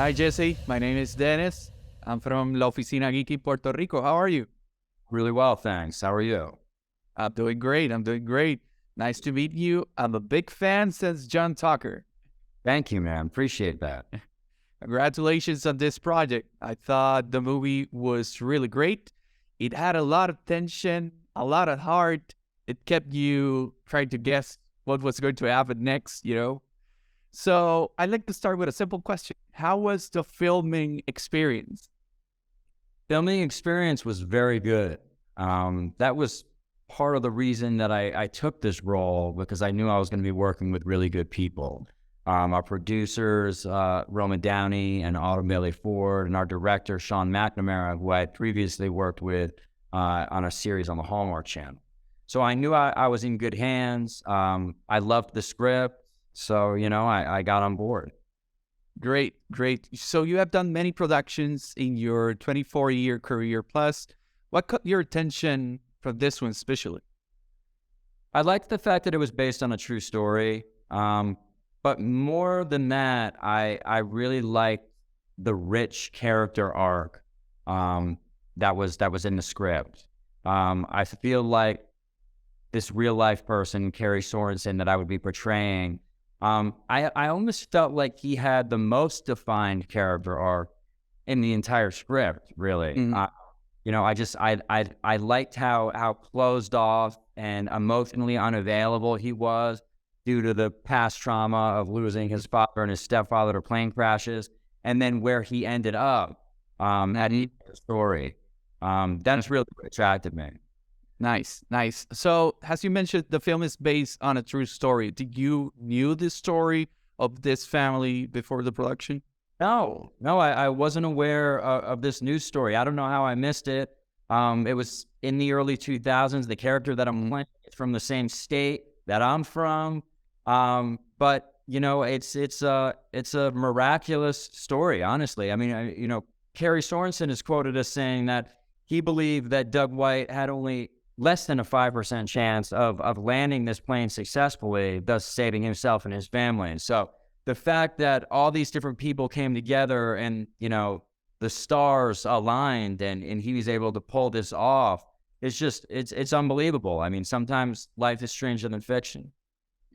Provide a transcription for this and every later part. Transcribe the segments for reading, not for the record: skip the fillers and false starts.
Hi, Jesse. My name is Dennis. I'm from La Oficina Geeky, Puerto Rico. How are you? Really well, thanks. How are you? I'm doing great. I'm doing great. Nice to meet you. I'm a big fan since John Tucker. Thank you, man. Appreciate that. Congratulations on this project. I thought the movie was really great. It had a lot of tension, a lot of heart. It kept you trying to guess what was going to happen next. So I'd like to start with a simple question. How was the filming experience? Filming experience was very good. That was part of the reason that I took this role, because I knew I was going to be working with really good people. Our producers, Roman Downey and Autumn Bailey Ford, and our director, Sean McNamara, who I had previously worked with on a series on the Hallmark Channel. So I knew I was in good hands. I loved the script. So, I got on board. Great, great. So you have done many productions in your 24-year career plus. What caught your attention from this one especially? I liked the fact that it was based on a true story. But more than that, I really liked the rich character arc that was in the script. I feel like this real life person, Carrie Sorensen, that I would be portraying, I almost felt like he had the most defined character arc in the entire script, really. I liked how closed off and emotionally unavailable he was due to the past trauma of losing his father and his stepfather to plane crashes, and then where he ended up at the story. That's really what attracted me. Nice, nice. So, as you mentioned, the film is based on a true story. Did you knew the story of this family before the production? No, I wasn't aware of this news story. I don't know how I missed it. It was in the early 2000s. The character that I'm playing is from the same state that I'm from. But it's a miraculous story, honestly. I mean, Carrie Sorensen is quoted as saying that he believed that Doug White had only less than a 5% chance of landing this plane successfully, thus saving himself and his family. And so the fact that all these different people came together and, the stars aligned and he was able to pull this off, it's unbelievable. I mean, sometimes life is stranger than fiction.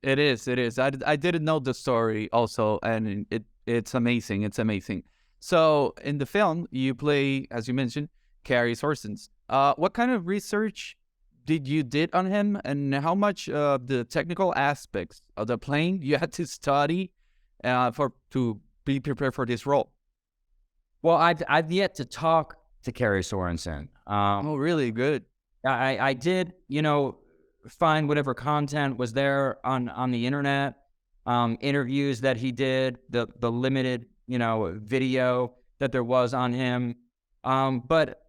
It is. I didn't know the story also, and it's amazing. It's amazing. So in the film, you play, as you mentioned, Carrie Sorensen. What kind of research did on him, and how much of the technical aspects of the plane you had to study to be prepared for this role? Well, I've yet to talk to Carrie Sorensen. Oh, really good. I did, find whatever content was there on the internet, interviews that he did, the limited, video that there was on him. But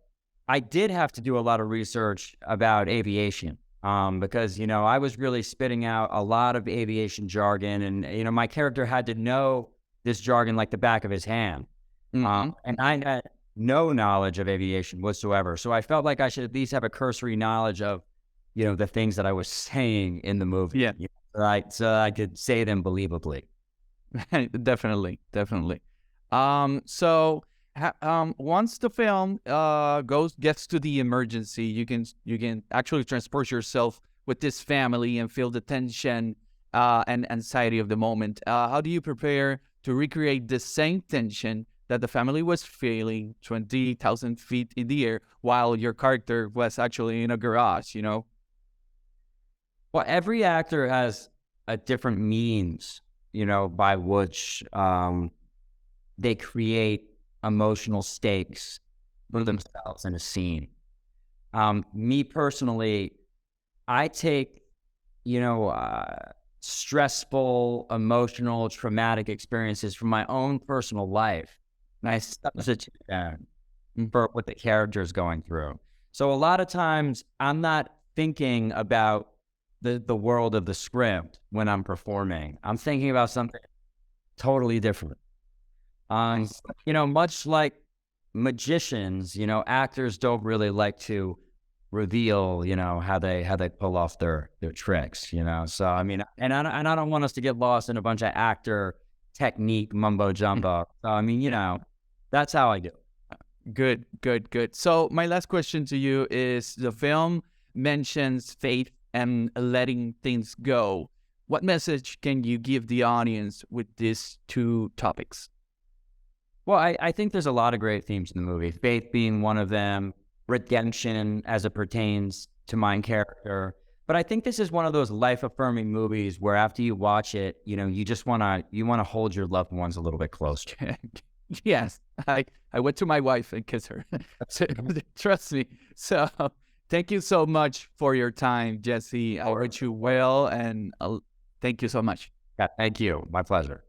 I did have to do a lot of research about aviation, because, I was really spitting out a lot of aviation jargon, and, my character had to know this jargon like the back of his hand. And I had no knowledge of aviation whatsoever. So I felt like I should at least have a cursory knowledge of, the things that I was saying in the movie. Yeah. So I could say them believably. Definitely. So once the film gets to the emergency, you can actually transport yourself with this family and feel the tension and anxiety of the moment. How do you prepare to recreate the same tension that the family was feeling 20,000 feet in the air while your character was actually in a garage? Well, every actor has a different means, by which they create emotional stakes for themselves in a scene. Me personally, I take, stressful, emotional, traumatic experiences from my own personal life, and I substitute that for what the character is going through. So a lot of times I'm not thinking about the world of the script when I'm performing. I'm thinking about something totally different. Much like magicians, actors don't really like to reveal, how they pull off their tricks, So I mean, and I don't want us to get lost in a bunch of actor technique mumbo jumbo. So, I mean, that's how I do. Good, good, good. So my last question to you is: the film mentions faith and letting things go. What message can you give the audience with these two topics? Well, I think there's a lot of great themes in the movie, faith being one of them, redemption as it pertains to my character. But I think this is one of those life-affirming movies where after you watch it, you just want to hold your loved ones a little bit closer. Yes, I went to my wife and kissed her. So, trust me. So thank you so much for your time, Jesse. I wish you well, and thank you so much. Yeah, thank you. My pleasure.